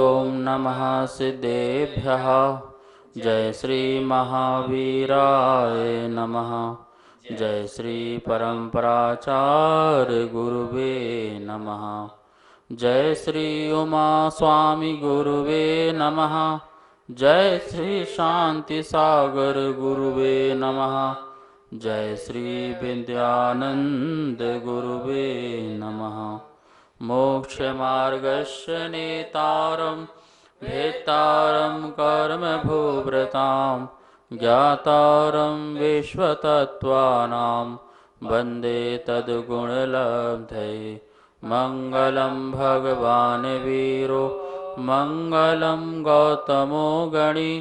ओम नमः सिद्धेभ्यः। जय श्री महावीराय नमः। जय श्री परम्पराचार्य गुरुवे नमः। जय श्री उमा स्वामी गुरुवे नमः। जय श्री शांति सागर गुरुवे नमः। जय श्री विद्यानंद गुरुवे नमः। मोक्ष मार्गस्य नेतारं भेत्तारं कर्म भूभृतां ज्ञातारं विश्वतत्त्वानां वन्दे तद्गुणलब्धये। मंगलं भगवान् वीरो मंगलं गौतमो गणी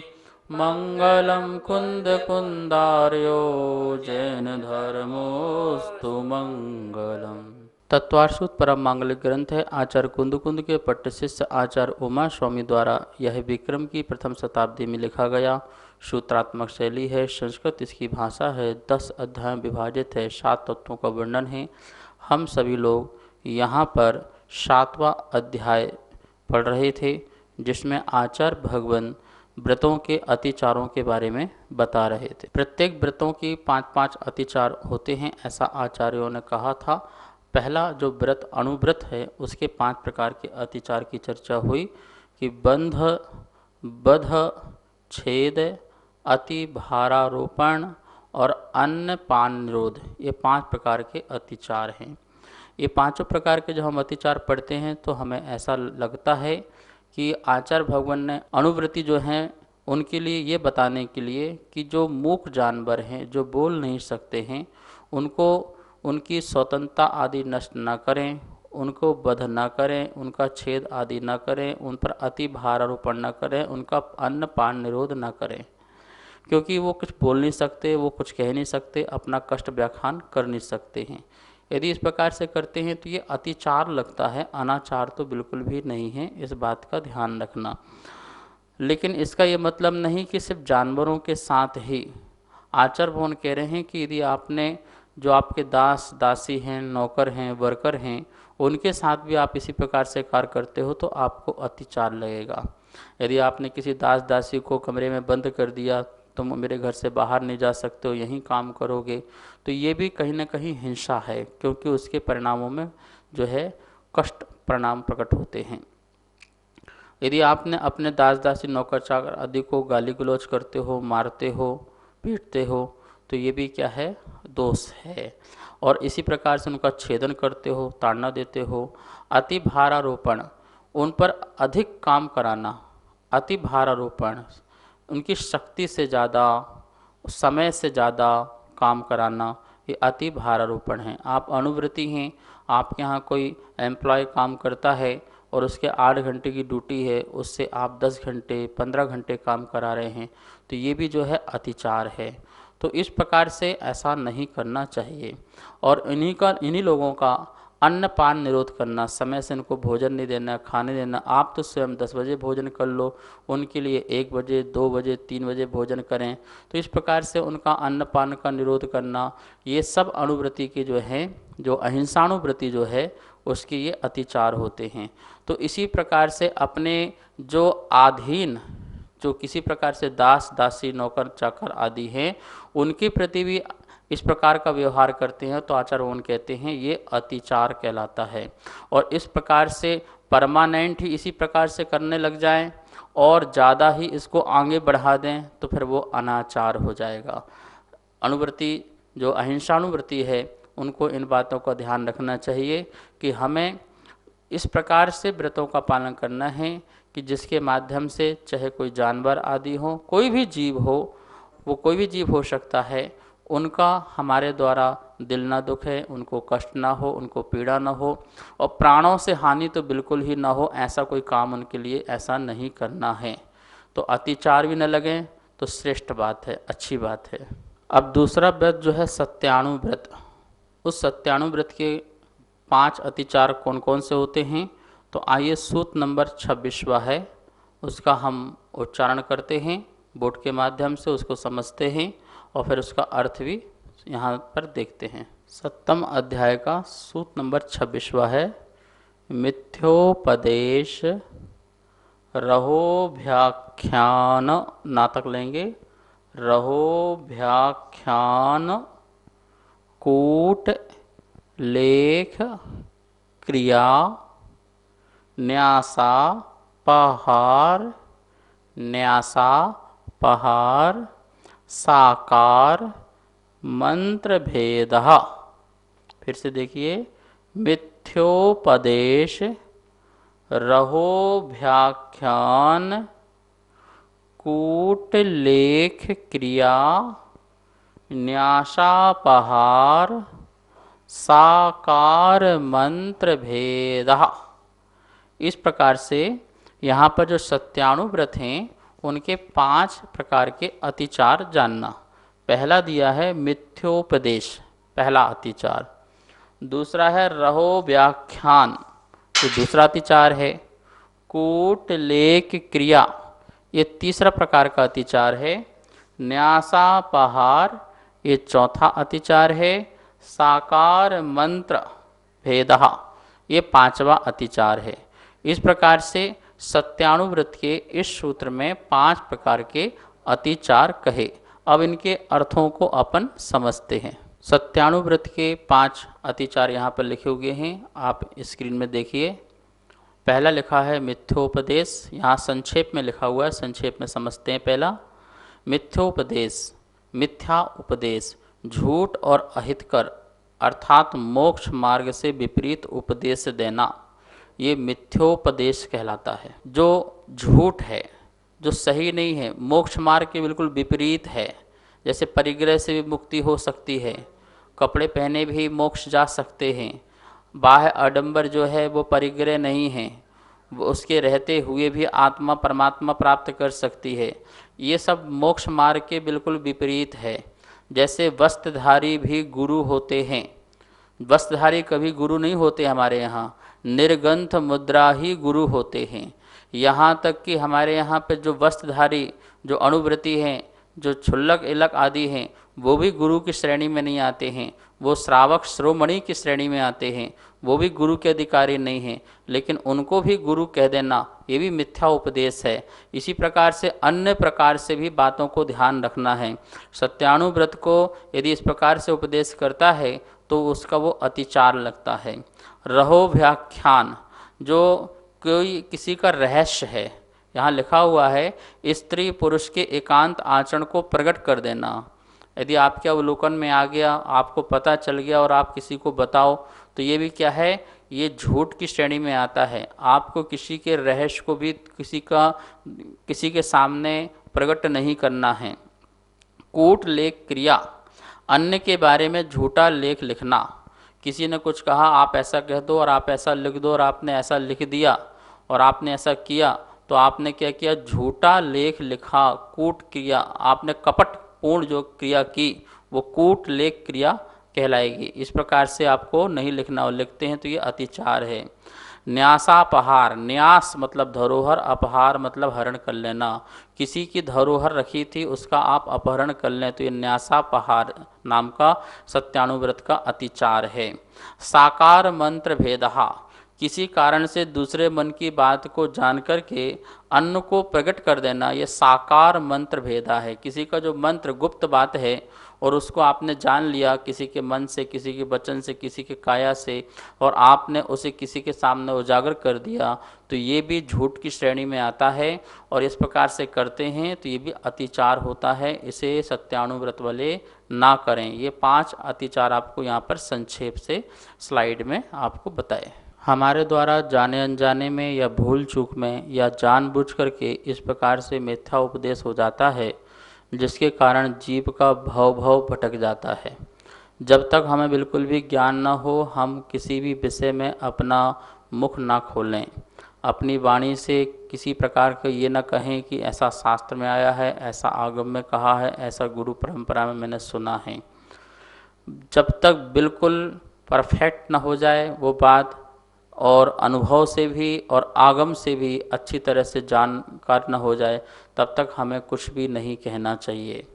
मंगलं कुंदकुंदार्यो जैन धर्मोस्तु मंगलम्। तत्वार्षुत परम मांगलिक ग्रंथ है। आचार्य कुंद के पट्ट शिष्य आचार्य उमा स्वामी द्वारा यह विक्रम की प्रथम शताब्दी में लिखा गया सूत्रात्मक शैली है। संस्कृत इसकी भाषा है। 10 अध्याय विभाजित है। 7 तत्वों का वर्णन है। हम सभी लोग यहाँ पर 7वां अध्याय पढ़ रहे थे, जिसमें आचार्य भगवान व्रतों के अतिचारों के बारे में बता रहे थे। प्रत्येक व्रतों की 5-5 अतिचार होते हैं, ऐसा आचार्यों ने कहा था। पहला जो व्रत अणुव्रत है, उसके 5 प्रकार के अतिचार की चर्चा हुई कि बंध, बध, छेद, अति भारारोपण और अन्न पान निरोध, ये 5 प्रकार के अतिचार हैं। ये 5 प्रकार के जब हम अतिचार पढ़ते हैं तो हमें ऐसा लगता है कि आचार्य भगवान ने अणुव्रती जो हैं उनके लिए ये बताने के लिए कि जो मूक जानवर हैं, जो बोल नहीं सकते हैं, उनको उनकी स्वतंत्रता आदि नष्ट न करें, उनको बध न करें, उनका छेद आदि न करें, उन पर अति भारारोपण न करें, उनका अन्न पान निरोध न करें, क्योंकि वो कुछ बोल नहीं सकते, वो कुछ कह नहीं सकते, अपना कष्ट व्याख्यान कर नहीं सकते हैं। यदि इस प्रकार से करते हैं तो ये अतिचार लगता है, अनाचार तो बिल्कुल भी नहीं है। इस बात का ध्यान रखना। लेकिन इसका ये मतलब नहीं कि सिर्फ जानवरों के साथ ही। आचार्य भगवान कह रहे हैं कि यदि आपने जो आपके दास दासी हैं, नौकर हैं, वर्कर हैं, उनके साथ भी आप इसी प्रकार से कार्य करते हो तो आपको अतिचार लगेगा। यदि आपने किसी दास दासी को कमरे में बंद कर दिया, तुम मेरे घर से बाहर नहीं जा सकते हो, यहीं काम करोगे, तो ये भी कहीं ना कहीं हिंसा है, क्योंकि उसके परिणामों में जो है कष्ट परिणाम प्रकट होते हैं। यदि आपने अपने दास दासी नौकर चाकर आदि को गाली गलौज करते हो, मारते हो, पीटते हो, तो ये भी क्या है, दोष है। और इसी प्रकार से उनका छेदन करते हो, ताड़ना देते हो। अति भारारोपण, उन पर अधिक काम कराना, अति भारारोपण, उनकी शक्ति से ज़्यादा, समय से ज़्यादा काम कराना, ये अति भारारोपण है। आप अणुव्रती हैं, आपके यहाँ कोई एम्प्लॉय काम करता है और उसके 8 घंटे की ड्यूटी है, उससे आप 10 घंटे 15 घंटे काम करा रहे हैं, तो ये भी जो है अतिचार है। तो इस प्रकार से ऐसा नहीं करना चाहिए। और इन्हीं लोगों का अन्न पान निरोध करना, समय से इनको भोजन नहीं देना, खाने देना। आप तो स्वयं 10 बजे भोजन कर लो, उनके लिए 1 बजे 2 बजे 3 बजे भोजन करें। तो इस प्रकार से उनका अन्न पान का निरोध करना, ये सब अणुव्रती के जो हैं, जो अहिंसाणुव्रती जो है, उसके ये अतिचार होते हैं। तो इसी प्रकार से अपने जो आधीन, जो किसी प्रकार से दास दासी नौकर चाकर आदि हैं, उनके प्रति भी इस प्रकार का व्यवहार करते हैं तो आचार्य भगवान कहते हैं ये अतिचार कहलाता है। और इस प्रकार से परमानेंट ही इसी प्रकार से करने लग जाएं और ज़्यादा ही इसको आगे बढ़ा दें तो फिर वो अनाचार हो जाएगा। अणुव्रती जो अहिंसाणुव्रती है, उनको इन बातों का ध्यान रखना चाहिए कि हमें इस प्रकार से व्रतों का पालन करना है कि जिसके माध्यम से चाहे कोई जानवर आदि हो, कोई भी जीव हो, वो कोई भी जीव हो सकता है, उनका हमारे द्वारा दिल ना दुखे, उनको कष्ट ना हो, उनको पीड़ा ना हो, और प्राणों से हानि तो बिल्कुल ही ना हो, ऐसा कोई काम उनके लिए ऐसा नहीं करना है। तो अतिचार भी न लगे तो श्रेष्ठ बात है, अच्छी बात है। अब दूसरा व्रत जो है सत्याणु व्रत। उस सत्याणु व्रत के 5 अतिचार कौन कौन से होते हैं, तो आइए सूत नंबर 26वां है, उसका हम उच्चारण करते हैं, बोर्ड के माध्यम से उसको समझते हैं और फिर उसका अर्थ भी यहाँ पर देखते हैं। 7वें अध्याय का सूत नंबर 26वां है, मिथ्योपदेश रहोभ्याख्यान नातक लेंगे। रहोभ्याख्यान कूट लेख क्रिया न्यासा पहार न्यासा पहार साकार मंत्र भेदः। फिर से देखिए, मिथ्योपदेश रहोभ्याख्यान कूट लेख क्रिया न्यासापहार साकार मंत्र भेदः। इस प्रकार से यहाँ पर जो सत्यानुव्रत हैं उनके 5 प्रकार के अतिचार जानना। पहला दिया है मिथ्योपदेश, पहला अतिचार। दूसरा है रहोव्याख्यान, ये दूसरा अतिचार है। कूट लेख क्रिया, ये तीसरा प्रकार का अतिचार है। न्यासापहार, ये चौथा अतिचार है। साकार मंत्र भेदः, ये 5वां अतिचार है। इस प्रकार से सत्यानुव्रत के इस सूत्र में 5 प्रकार के अतिचार कहे। अब इनके अर्थों को अपन समझते हैं। सत्यानुव्रत के 5 अतिचार यहाँ पर लिखे हुए हैं, आप स्क्रीन में देखिए। पहला लिखा है मिथ्योपदेश, यहाँ संक्षेप में लिखा हुआ है, संक्षेप में समझते हैं। पहला मिथ्योपदेश, मिथ्या उपदेश, झूठ और अहितकर अर्थात मोक्ष मार्ग से विपरीत उपदेश देना, ये मिथ्योपदेश कहलाता है। जो झूठ है, जो सही नहीं है, मोक्ष मार्ग के बिल्कुल विपरीत है। जैसे परिग्रह से भी मुक्ति हो सकती है, कपड़े पहने भी मोक्ष जा सकते हैं, बाह्य आडंबर जो है वो परिग्रह नहीं है, वो उसके रहते हुए भी आत्मा परमात्मा प्राप्त कर सकती है। ये सब मोक्ष मार्ग के बिल्कुल विपरीत है। जैसे वस्त्रधारी भी गुरु होते हैं, वस्त्रधारी कभी गुरु नहीं होते हमारे यहाँ, निर्गंथ मुद्रा ही गुरु होते हैं। यहाँ तक कि हमारे यहाँ पे जो वस्त्रधारी, जो अनुव्रती हैं, जो क्षुल्लक इलक आदि हैं, वो भी गुरु की श्रेणी में नहीं आते हैं, वो श्रावक श्रोमणि की श्रेणी में आते हैं, वो भी गुरु के अधिकारी नहीं हैं, लेकिन उनको भी गुरु कह देना ये भी मिथ्या उपदेश है। इसी प्रकार से अन्य प्रकार से भी बातों को ध्यान रखना है। सत्यानुव्रत को यदि इस प्रकार से उपदेश करता है तो उसका वो अतिचार लगता है। रहोव्याख्यान, जो कोई किसी का रहस्य है, यहाँ लिखा हुआ है स्त्री पुरुष के एकांत आचरण को प्रकट कर देना। यदि आपके अवलोकन में आ गया, आपको पता चल गया और आप किसी को बताओ, तो ये भी क्या है, ये झूठ की श्रेणी में आता है। आपको किसी के रहस्य को भी किसी के सामने प्रकट नहीं करना है। कूट लेख क्रिया, अन्य के बारे में झूठा लेख लिखना। किसी ने कुछ कहा, आप ऐसा कह दो और आप ऐसा लिख दो, और आपने ऐसा लिख दिया और आपने ऐसा किया, तो आपने क्या किया, झूठा लेख लिखा। कूट क्रिया, आपने कपट पूर्ण जो क्रिया की वो कूट लेख क्रिया कहलाएगी। इस प्रकार से आपको नहीं लिखना, और लिखते हैं तो ये अतिचार है। न्यासापहार, न्यास मतलब धरोहर, अपहार मतलब हरण कर लेना। किसी की धरोहर रखी थी, उसका आप अपहरण कर लें, तो ये न्यासापहार नाम का सत्यानुव्रत का अतिचार है। साकार मंत्र भेदः, किसी कारण से दूसरे मन की बात को जान करके अन्य को प्रकट कर देना, ये साकार मंत्र भेदा है। किसी का जो मंत्र गुप्त बात है और उसको आपने जान लिया किसी के मन से, किसी के वचन से, किसी के काया से, और आपने उसे किसी के सामने उजागर कर दिया, तो ये भी झूठ की श्रेणी में आता है। और इस प्रकार से करते हैं तो ये भी अतिचार होता है। इसे सत्यानुव्रत वाले ना करें। ये 5 अतिचार आपको यहाँ पर संक्षेप से स्लाइड में आपको बताए। हमारे द्वारा जाने अनजाने में या भूल चूक में या जानबूझ करके इस प्रकार से मिथ्या उपदेश हो जाता है, जिसके कारण जीव का भव भटक जाता है। जब तक हमें बिल्कुल भी ज्ञान न हो, हम किसी भी विषय में अपना मुख ना खोलें। अपनी वाणी से किसी प्रकार का ये न कहें कि ऐसा शास्त्र में आया है, ऐसा आगम में कहा है, ऐसा गुरु परंपरा में मैंने सुना है। जब तक बिल्कुल परफेक्ट न हो जाए वो बात, और अनुभव से भी और आगम से भी अच्छी तरह से जानकार न हो जाए, तब तक हमें कुछ भी नहीं कहना चाहिए।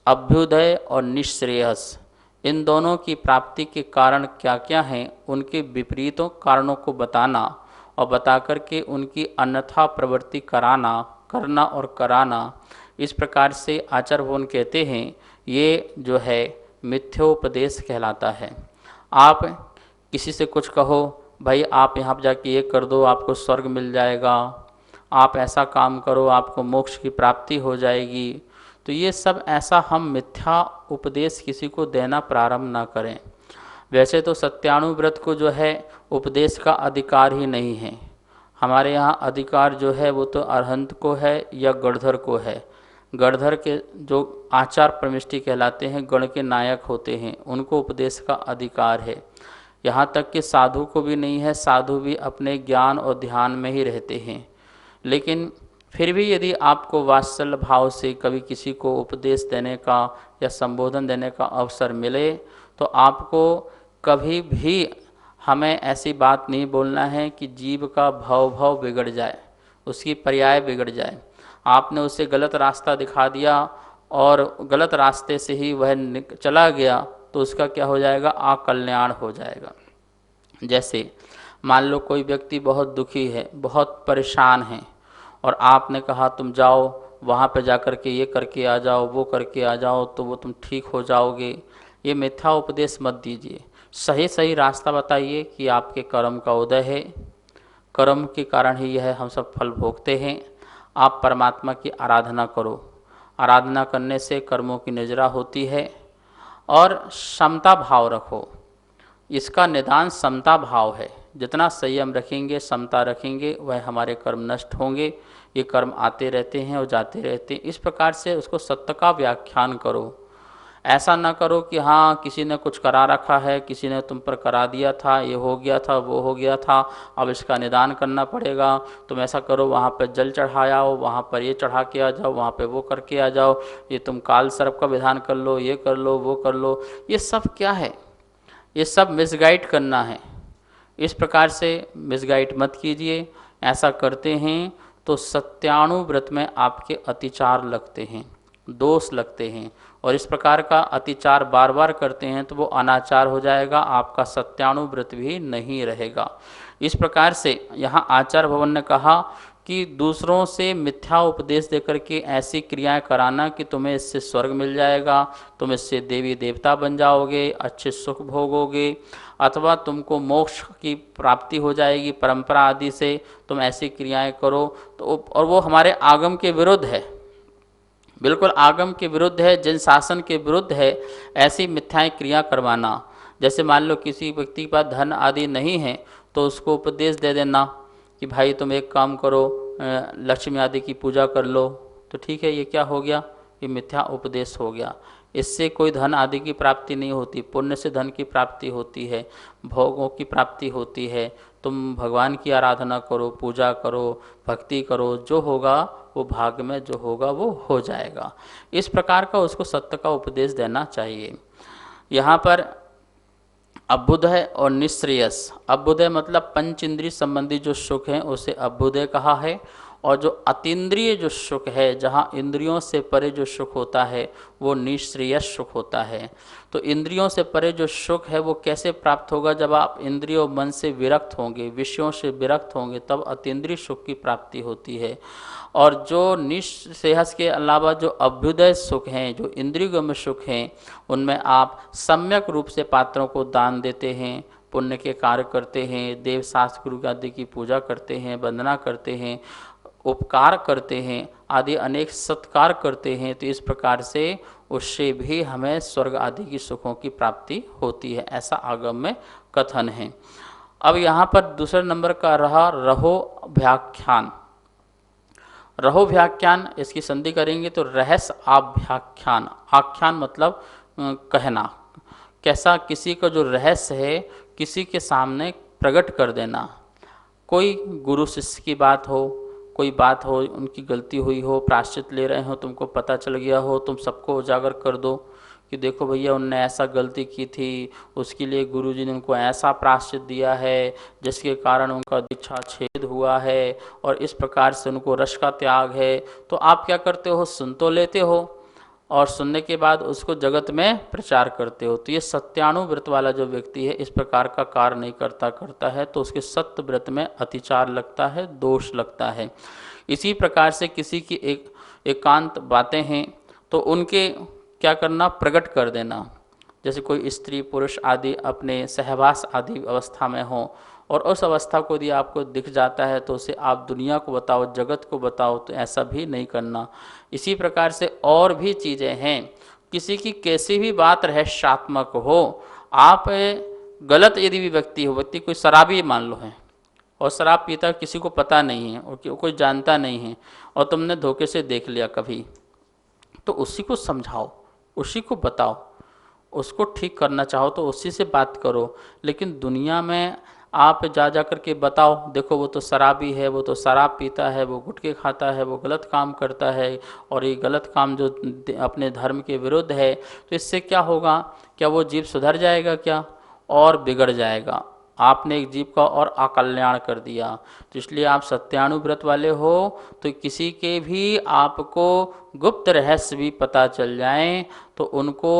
अभ्युदय और निःश्रेयस, इन दोनों की प्राप्ति के कारण क्या क्या हैं, उनके विपरीतों कारणों को बताना और बता करके उनकी अन्यथा प्रवृत्ति करना और कराना, इस प्रकार से आचार्य भगवान कहते हैं ये जो है मिथ्योपदेश कहलाता है। आप किसी से कुछ कहो, भाई आप यहाँ पर जाके ये कर दो आपको स्वर्ग मिल जाएगा, आप ऐसा काम करो आपको मोक्ष की प्राप्ति हो जाएगी, तो ये सब ऐसा हम मिथ्या उपदेश किसी को देना प्रारंभ ना करें। वैसे तो सत्यानुव्रत को जो है उपदेश का अधिकार ही नहीं है। हमारे यहाँ अधिकार जो है वो तो अरहंत को है या गणधर को है। गणधर के जो आचार प्रविष्टि कहलाते हैं, गण के नायक होते हैं, उनको उपदेश का अधिकार है। यहाँ तक कि साधु को भी नहीं है, साधु भी अपने ज्ञान और ध्यान में ही रहते हैं। लेकिन फिर भी यदि आपको वात्सल्य भाव से कभी किसी को उपदेश देने का या संबोधन देने का अवसर मिले तो आपको कभी भी हमें ऐसी बात नहीं बोलना है कि जीव का भाव बिगड़ जाए, उसकी पर्याय बिगड़ जाए। आपने उसे गलत रास्ता दिखा दिया और गलत रास्ते से ही वह चला गया तो उसका क्या हो जाएगा, अकल्याण हो जाएगा। जैसे मान लो कोई व्यक्ति बहुत दुखी है, बहुत परेशान है, और आपने कहा तुम जाओ वहाँ पे जा कर के ये करके आ जाओ, वो करके आ जाओ तो वो तुम ठीक हो जाओगे। ये मिथ्या उपदेश मत दीजिए, सही सही रास्ता बताइए कि आपके कर्म का उदय है, कर्म के कारण ही यह हम सब फल भोगते हैं। आप परमात्मा की आराधना करो, आराधना करने से कर्मों की निजरा होती है। और समता भाव रखो, इसका निदान समता भाव है। जितना संयम रखेंगे, समता रखेंगे, वह हमारे कर्म नष्ट होंगे। ये कर्म आते रहते हैं और जाते रहते हैं। इस प्रकार से उसको सत्य का व्याख्यान करो। ऐसा ना करो कि हाँ किसी ने कुछ करा रखा है, किसी ने तुम पर करा दिया था, ये हो गया था, वो हो गया था, अब इसका निदान करना पड़ेगा। तुम ऐसा करो, वहाँ पर जल चढ़ाओ, वहाँ पर ये चढ़ा के आ जाओ, वहाँ पर वो करके आ जाओ, ये तुम काल सर्प का विधान कर लो, ये कर लो, वो कर लो। ये सब क्या है? ये सब मिसगाइड करना है। इस प्रकार से मिसगाइड मत कीजिए। ऐसा करते हैं तो सत्यानुव्रत में आपके अतिचार लगते हैं, दोष लगते हैं, और इस प्रकार का अतिचार बार बार करते हैं तो वो अनाचार हो जाएगा, आपका सत्यानुव्रत भी नहीं रहेगा। इस प्रकार से यहाँ आचार्य भवन ने कहा कि दूसरों से मिथ्या उपदेश देकर के ऐसी क्रियाएं कराना कि तुम्हें इससे स्वर्ग मिल जाएगा, तुम इससे देवी देवता बन जाओगे, अच्छे सुख भोगोगे, अथवा तुमको मोक्ष की प्राप्ति हो जाएगी परंपरा आदि से, तुम ऐसी क्रियाएं करो तो, और वो हमारे आगम के विरुद्ध है, बिल्कुल आगम के विरुद्ध है, जन शासन के विरुद्ध है ऐसी मिथ्याएं क्रिया करवाना। जैसे मान लो किसी व्यक्ति के पास धन आदि नहीं है तो उसको उपदेश दे देना कि भाई तुम एक काम करो, लक्ष्मी आदि की पूजा कर लो, तो ठीक है। ये क्या हो गया? ये मिथ्या उपदेश हो गया। इससे कोई धन आदि की प्राप्ति नहीं होती, पुण्य से धन की प्राप्ति होती है, भोगों की प्राप्ति होती है। तुम भगवान की आराधना करो, पूजा करो, भक्ति करो, जो होगा वो भाग्य में जो होगा वो हो जाएगा। इस प्रकार का उसको सत्य का उपदेश देना चाहिए। यहाँ पर अभ्युदय और निःश्रेयस, अभ्युदय मतलब पंच इंद्रिय संबंधी जो सुख हैं उसे अभ्युदय कहा है, और जो अतीन्द्रिय जो सुख है, जहाँ इंद्रियों से परे जो सुख होता है वो निःश्रेयस सुख होता है। तो इंद्रियों से परे जो सुख है वो कैसे प्राप्त होगा? जब आप इंद्रियों और मन से विरक्त होंगे, विषयों से विरक्त होंगे, तब अतीन्द्रिय सुख की प्राप्ति होती है। और जो निःश्रेयस के अलावा जो अभ्युदय सुख हैं, जो इंद्रियगम्य सुख हैं, उनमें आप सम्यक रूप से पात्रों को दान देते हैं, पुण्य के कार्य करते हैं, देव शास्त्र गुरु आदि की पूजा करते हैं, वंदना करते हैं, उपकार करते हैं, आदि अनेक सत्कार करते हैं, तो इस प्रकार से उससे भी हमें स्वर्ग आदि की सुखों की प्राप्ति होती है, ऐसा आगम में कथन है। अब यहाँ पर दूसरे नंबर का रहा रहो व्याख्यान। रहो व्याख्यान, इसकी संधि करेंगे तो रहस्य आभ्याख्यान। आख्यान मतलब कहना, कैसा? किसी का जो रहस्य है किसी के सामने प्रकट कर देना। कोई गुरु शिष्य की बात हो, कोई बात हो, उनकी गलती हुई हो, प्रायश्चित ले रहे हो, तुमको पता चल गया हो, तुम सबको उजागर कर दो कि देखो भैया उनने ऐसा गलती की थी, उसके लिए गुरुजी ने उनको ऐसा प्रायश्चित दिया है जिसके कारण उनका दीक्षा छेद हुआ है, और इस प्रकार से उनको रस का त्याग है। तो आप क्या करते हो? सुन तो लेते हो, और सुनने के बाद उसको जगत में प्रचार करते हो। तो ये सत्यानुव्रत वाला जो व्यक्ति है इस प्रकार का कार्य नहीं करता है तो उसके सत्य व्रत में अतिचार लगता है, दोष लगता है। इसी प्रकार से किसी की एकांत बातें हैं तो उनके क्या करना, प्रकट कर देना। जैसे कोई स्त्री पुरुष आदि अपने सहवास आदि अवस्था में हो और उस अवस्था को यदि आपको दिख जाता है तो उसे आप दुनिया को बताओ, जगत को बताओ, तो ऐसा भी नहीं करना। इसी प्रकार से और भी चीज़ें हैं, किसी की कैसी भी बात रहस्यात्मक हो, आप गलत यदि भी व्यक्ति हो, व्यक्ति कोई शराबी मान लो है और शराब पीता किसी को पता नहीं है और कोई जानता नहीं है और तुमने धोखे से देख लिया कभी, तो उसी को समझाओ, उसी को बताओ, उसको ठीक करना चाहो तो उसी से बात करो। लेकिन दुनिया में आप जा कर के बताओ, देखो वो तो शराबी है, वो तो शराब पीता है, वो गुटखे खाता है, वो गलत काम करता है और ये गलत काम जो अपने धर्म के विरुद्ध है, तो इससे क्या होगा, क्या वो जीव सुधर जाएगा क्या, और बिगड़ जाएगा। आपने एक जीव का और अकल्याण कर दिया। तो इसलिए आप सत्यानुव्रत वाले हो तो किसी के भी आपको गुप्त रहस्य भी पता चल जाएं तो उनको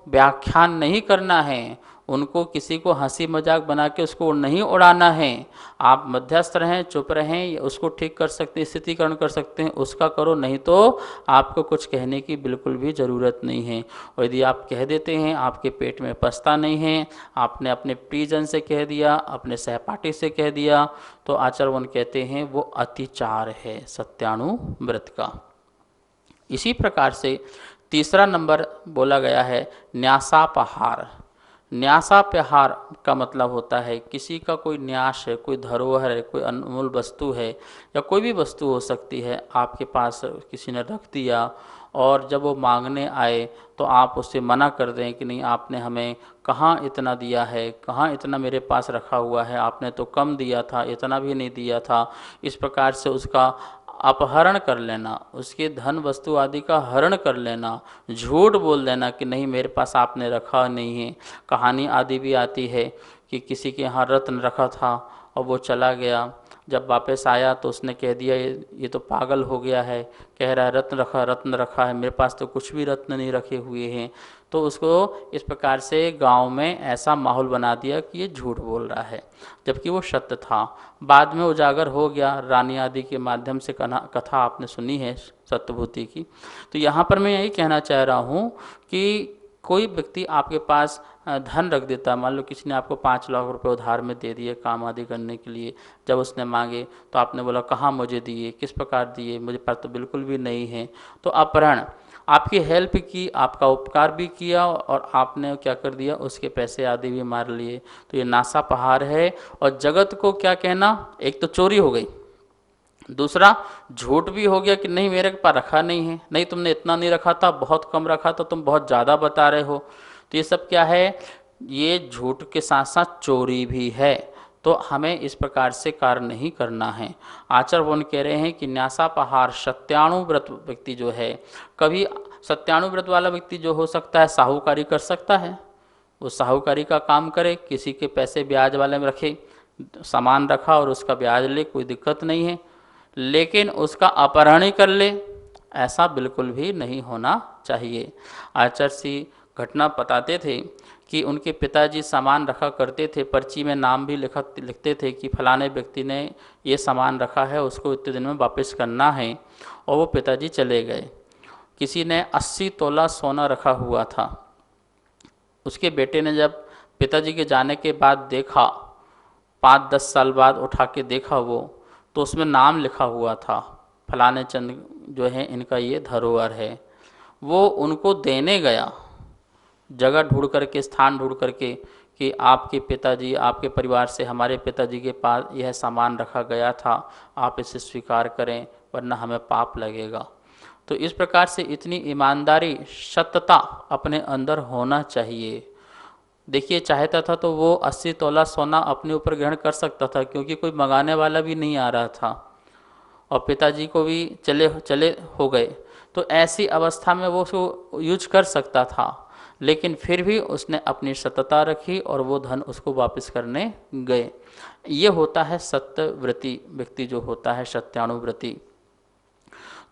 व्याख्यान नहीं करना है, उनको किसी को हंसी मजाक बना के उसको नहीं उड़ाना है। आप मध्यस्थ रहें, चुप रहें, उसको ठीक कर सकते हैं, स्थितिकरण कर सकते हैं, उसका करो, नहीं तो आपको कुछ कहने की बिल्कुल भी ज़रूरत नहीं है। और यदि आप कह देते हैं, आपके पेट में पचता नहीं है, आपने अपने प्रियजन से कह दिया, अपने सहपाठी से कह दिया, तो आचार्यवन कहते हैं वो अतिचार है सत्यानुव्रत का। इसी प्रकार से तीसरा नंबर बोला गया है न्यासापहार। न्यासापहार का मतलब होता है किसी का कोई न्यास है, कोई धरोहर है, कोई अनमोल वस्तु है या कोई भी वस्तु हो सकती है, आपके पास किसी ने रख दिया और जब वो मांगने आए तो आप उससे मना कर दें कि नहीं, आपने हमें कहाँ इतना दिया है, कहाँ इतना मेरे पास रखा हुआ है, आपने तो कम दिया था, इतना भी नहीं दिया था। इस प्रकार से उसका अपहरण कर लेना, उसके धन वस्तु आदि का हरण कर लेना, झूठ बोल देना कि नहीं मेरे पास आपने रखा नहीं है। कहानी आदि भी आती है कि किसी के यहाँ रत्न रखा था और वो चला गया, जब वापस आया तो उसने कह दिया ये तो पागल हो गया है, कह रहा है रत्न रखा है, मेरे पास तो कुछ भी रत्न नहीं रखे हुए हैं। तो उसको इस प्रकार से गांव में ऐसा माहौल बना दिया कि ये झूठ बोल रहा है, जबकि वो सत्य था। बाद में उजागर हो गया, रानी आदि के माध्यम से कथा आपने सुनी है सत्यभूति की। तो यहाँ पर मैं यही कहना चाह रहा हूँ कि कोई व्यक्ति आपके पास धन रख देता, मान लो किसी ने आपको 5 लाख रुपए उधार में दे दिए काम आदि करने के लिए, जब उसने मांगे तो आपने बोला कहाँ मुझे दिए, किस प्रकार दिए, मुझे पास तो बिल्कुल भी नहीं है। तो अपहरण, आपकी हेल्प की, आपका उपकार भी किया और आपने क्या कर दिया, उसके पैसे आदि भी मार लिए। तो ये नासापहार है। और जगत को क्या कहना, एक तो चोरी हो गई, दूसरा झूठ भी हो गया कि नहीं मेरे पास रखा नहीं है, नहीं तुमने इतना नहीं रखा था, बहुत कम रखा था, तुम बहुत ज़्यादा बता रहे हो। तो ये सब क्या है, ये झूठ के साथ साथ चोरी भी है। तो हमें इस प्रकार से कार्य नहीं करना है। आचार्यवन कह रहे हैं कि न्यासापहार सत्यानुव्रत व्यक्ति जो है, कभी सत्यानुव्रत वाला व्यक्ति जो हो सकता है साहूकारी कर सकता है, वो साहूकारी का काम करे, किसी के पैसे ब्याज वाले में रखे, सामान रखा और उसका ब्याज ले, कोई दिक्कत नहीं है। लेकिन उसका अपहरण ही कर ले, ऐसा बिल्कुल भी नहीं होना चाहिए। आचार्य जी घटना बताते थे कि उनके पिताजी सामान रखा करते थे, पर्ची में नाम भी लिखते थे कि फलाने व्यक्ति ने ये सामान रखा है, उसको इतने दिन में वापस करना है। और वो पिताजी चले गए। किसी ने 80 तोला सोना रखा हुआ था, उसके बेटे ने जब पिताजी के जाने के बाद देखा, 5-10 साल बाद उठा के देखा वो, तो उसमें नाम लिखा हुआ था फलाने चंद जो है इनका ये धरोहर है। वो उनको देने गया, जगह ढूंढ करके, स्थान ढूंढ करके कि आपके पिताजी, आपके परिवार से हमारे पिताजी के पास यह सामान रखा गया था, आप इसे स्वीकार करें वरना हमें पाप लगेगा। तो इस प्रकार से इतनी ईमानदारी, सत्यता अपने अंदर होना चाहिए। देखिए चाहता था तो वो 80 तोला सोना अपने ऊपर ग्रहण कर सकता था, क्योंकि कोई मंगाने वाला भी नहीं आ रहा था और पिताजी को भी चले हो गए। तो ऐसी अवस्था में वो उसको यूज कर सकता था, लेकिन फिर भी उसने अपनी सत्यता रखी और वो धन उसको वापस करने गए। ये होता है सत्यव्रती व्यक्ति, जो होता है सत्यानुव्रती।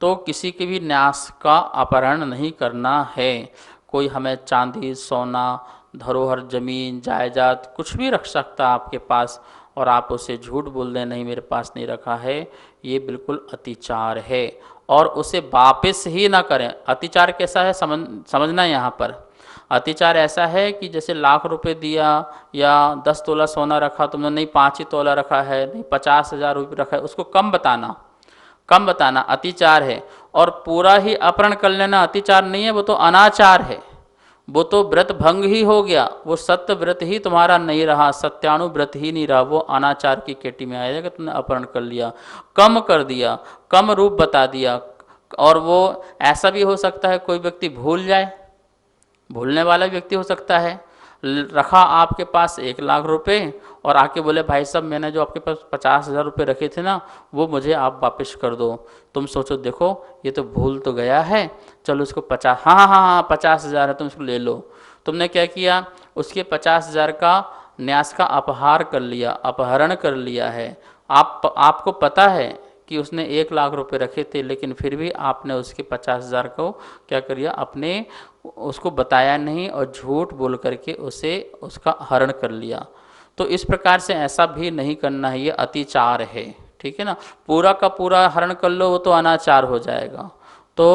तो किसी के भी न्यास का अपहरण नहीं करना है। कोई हमें चांदी, सोना, धरोहर, जमीन, जायदाद कुछ भी रख सकता है आपके पास, और आप उसे झूठ बोल दें नहीं मेरे पास नहीं रखा है, ये बिल्कुल अतिचार है। और उसे वापस ही ना करें। अतिचार कैसा है समझना यहाँ पर। अतिचार ऐसा है कि जैसे लाख रुपए दिया या 10 तोला सोना रखा तुमने, नहीं 5 ही तोला रखा है, नहीं 50,000 रुपये रखा है, उसको कम बताना, कम बताना अतिचार है। और पूरा ही अपहरण कर लेना अतिचार नहीं है, वो तो अनाचार है, वो तो व्रत भंग ही हो गया, वो सत्य व्रत ही तुम्हारा नहीं रहा, सत्यानुव्रत ही नहीं रहा, वो अनाचार की केटी में आएगा। तुमने अपहरण कर लिया, कम कर दिया, कम रूप बता दिया। और वो ऐसा भी हो सकता है कोई व्यक्ति भूल जाए, भूलने वाला व्यक्ति हो सकता है। रखा आपके पास 1,00,000 रुपये और आके बोले भाई साहब मैंने जो आपके पास 50,000 रुपये रखे थे ना, वो मुझे आप वापस कर दो। तुम सोचो देखो ये तो भूल तो गया है, चलो उसको 50, हाँ 50,000 है, तुम उसको ले लो। तुमने क्या किया, उसके 50,000 का न्यास का अपहार कर लिया, अपहरण कर लिया है। आपको पता है कि उसने 1,00,000 रुपये रखे थे, लेकिन फिर भी आपने उसके 50,000 को क्या कर दिया, अपने उसको बताया नहीं और झूठ बोल करके उसे उसका हरण कर लिया। तो इस प्रकार से ऐसा भी नहीं करना है, ये अतिचार है, ठीक है ना। पूरा का पूरा हरण कर लो वो तो अनाचार हो जाएगा। तो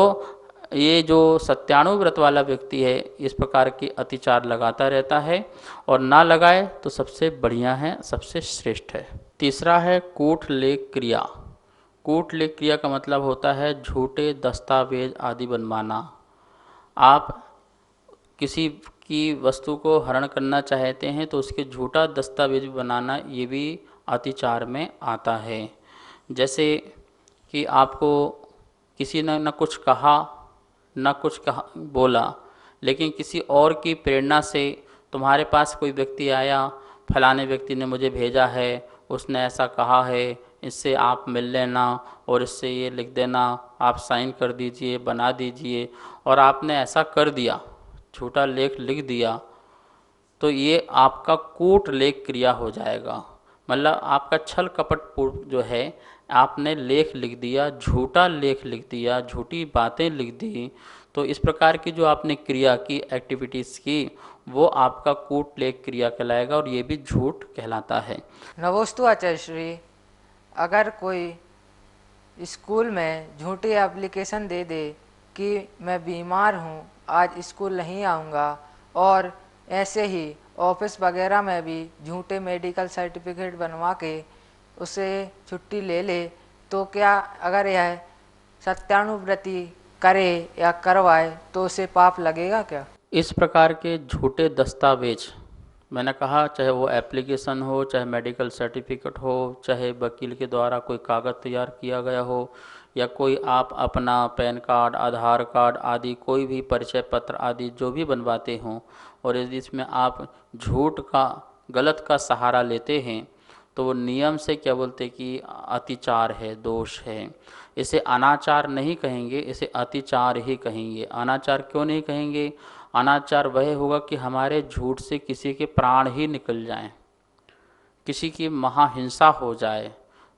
ये जो सत्यानुव्रत वाला व्यक्ति है इस प्रकार की अतिचार लगाता रहता है, और ना लगाए तो सबसे बढ़िया है, सबसे श्रेष्ठ है। तीसरा है कूटलेख क्रिया। कूटलेख क्रिया का मतलब होता है झूठे दस्तावेज आदि बनवाना। आप किसी की वस्तु को हरण करना चाहते हैं तो उसके झूठा दस्तावेज बनाना, ये भी अतिचार में आता है। जैसे कि आपको किसी ने न कुछ कहा न कुछ कहा बोला, लेकिन किसी और की प्रेरणा से तुम्हारे पास कोई व्यक्ति आया, फलाने व्यक्ति ने मुझे भेजा है, उसने ऐसा कहा है, इससे आप मिल लेना और इससे ये लिख देना, आप साइन कर दीजिए, बना दीजिए, और आपने ऐसा कर दिया, झूठा लेख लिख दिया, तो ये आपका कूटलेख क्रिया हो जाएगा। मतलब आपका छल कपट पूर्व जो है, आपने लेख लिख दिया, झूठा लेख लिख दिया, झूठी बातें लिख दी, तो इस प्रकार की जो आपने क्रिया की, एक्टिविटीज़ की, वो आपका कूटलेख क्रिया कहलाएगा, और ये भी झूठ कहलाता है। नमोस्तु आचार्य श्री। अगर कोई स्कूल में झूठी एप्लीकेशन दे दे कि मैं बीमार हूँ, आज स्कूल नहीं आऊँगा, और ऐसे ही ऑफिस वगैरह में भी झूठे मेडिकल सर्टिफिकेट बनवा के उसे छुट्टी ले ले, तो क्या अगर यह सत्यानुव्रति करे या करवाए तो उसे पाप लगेगा क्या? इस प्रकार के झूठे दस्तावेज, मैंने कहा चाहे वो एप्लीकेशन हो, चाहे मेडिकल सर्टिफिकेट हो, चाहे वकील के द्वारा कोई कागज़ तैयार किया गया हो, या कोई आप अपना पैन कार्ड, आधार कार्ड आदि कोई भी परिचय पत्र आदि जो भी बनवाते हों, और यदि इसमें आप झूठ का, गलत का सहारा लेते हैं, तो वो नियम से क्या बोलते कि अतिचार है, दोष है। इसे अनाचार नहीं कहेंगे, इसे अतिचार ही कहेंगे। अनाचार क्यों नहीं कहेंगे? अनाचार वह होगा कि हमारे झूठ से किसी के प्राण ही निकल जाएं, किसी की महाहिंसा हो जाए,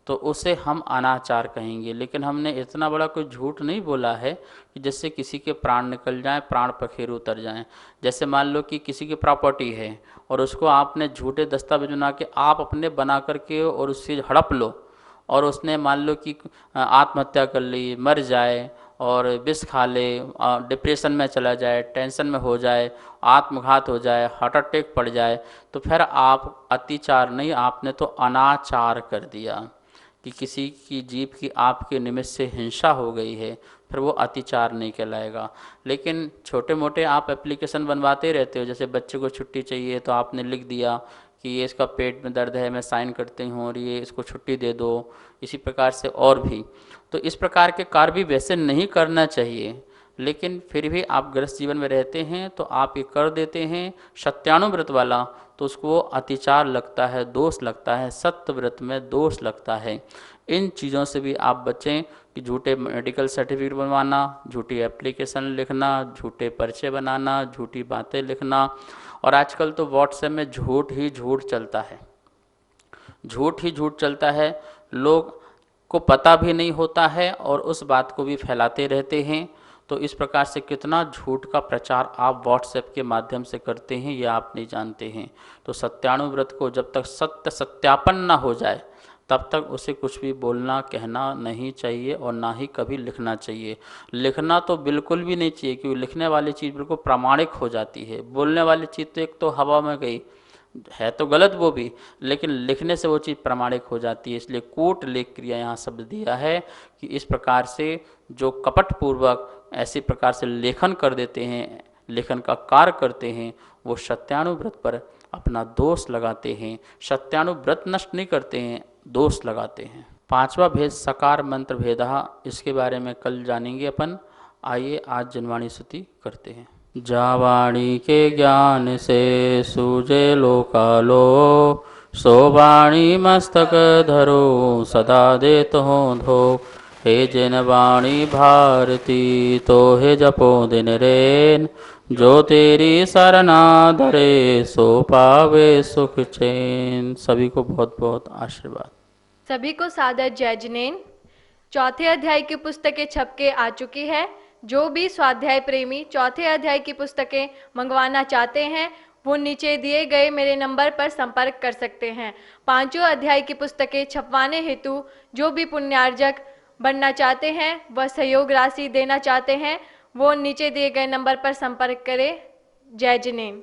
तो उसे हम अनाचार कहेंगे। लेकिन हमने इतना बड़ा कोई झूठ नहीं बोला है कि जिससे किसी के प्राण निकल जाएं, प्राण पखेरु उतर जाएं। जैसे मान लो कि किसी की प्रॉपर्टी है और उसको आपने झूठे दस्तावेज बना के आप अपने बना करके और उससे हड़प लो, और उसने मान लो कि आत्महत्या कर ली, मर जाए और विष खा ले, डिप्रेशन में चला जाए, टेंशन में हो जाए, आत्मघात हो जाए, हार्ट अटैक पड़ जाए, तो फिर आप अतिचार नहीं, आपने तो अनाचार कर दिया कि किसी की जीव की आपके निमित्त से हिंसा हो गई है, फिर वो अतिचार नहीं कहलाएगा। लेकिन छोटे मोटे आप एप्लीकेशन बनवाते रहते हो, जैसे बच्चे को छुट्टी चाहिए तो आपने लिख दिया कि ये इसका पेट में दर्द है, मैं साइन करती हूँ और ये इसको छुट्टी दे दो, इसी प्रकार से और भी। तो इस प्रकार के कार्य भी वैसे नहीं करना चाहिए, लेकिन फिर भी आप गृहस्थ जीवन में रहते हैं तो आप ये कर देते हैं सत्यानुव्रत वाला, तो उसको अतिचार लगता है, दोष लगता है, सत्यव्रत में दोष लगता है। इन चीज़ों से भी आप बचें कि झूठे मेडिकल सर्टिफिकेट बनवाना, झूठी एप्लीकेशन लिखना, झूठे पर्चे बनाना, झूठी बातें लिखना। और आजकल तो व्हाट्सएप में झूठ ही झूठ चलता है, झूठ ही झूठ चलता है। लोग को पता भी नहीं होता है और उस बात को भी फैलाते रहते हैं। तो इस प्रकार से कितना झूठ का प्रचार आप व्हाट्सएप के माध्यम से करते हैं ये आप नहीं जानते हैं। तो सत्यानुव्रत को जब तक सत्य सत्यापन ना हो जाए तब तक उसे कुछ भी बोलना कहना नहीं चाहिए और ना ही कभी लिखना चाहिए। लिखना तो बिल्कुल भी नहीं चाहिए, क्योंकि लिखने वाली चीज़ बिल्कुल प्रामाणिक हो जाती है। बोलने वाली चीज़ तो एक तो हवा में गई, है तो गलत वो भी, लेकिन लिखने से वो चीज़ प्रामाणिक हो जाती है। इसलिए कूट लेख क्रिया यहाँ शब्द दिया है कि इस प्रकार से जो कपट पूर्वक ऐसी प्रकार से लेखन कर देते हैं, लेखन का कार्य करते हैं, वो सत्यानुव्रत पर अपना दोष लगाते हैं। सत्यानुव्रत नष्ट नहीं करते हैं, दोष लगाते हैं। पांचवा भेद सकार मंत्र भेदा, इसके बारे में कल जानेंगे अपन। आइए आज जनवाणी स्तुति करते हैं। जावाणी के ज्ञान से सूझे लोकालो, सो वाणी मस्तक धरो सदा देत हो धो। हे जिन वाणी भारती तो हे जपो दिन रेन, जो तेरी सरना धरे सो पावे सुख चैन। सभी को बहुत बहुत आशीर्वाद। सभी को सादर जय जिनेन। चौथे अध्याय की पुस्तकें छप के आ चुकी है। जो भी स्वाध्याय प्रेमी चौथे अध्याय की पुस्तकें मंगवाना चाहते हैं वो नीचे दिए गए मेरे नंबर पर संपर्क कर सकते हैं। पांचों अध्याय की पुस्तकें छपवाने हेतु जो भी पुण्यार्जक बनना चाहते हैं, वह सहयोग राशि देना चाहते हैं, वो नीचे दिए गए नंबर पर संपर्क करें। जय जिनेन।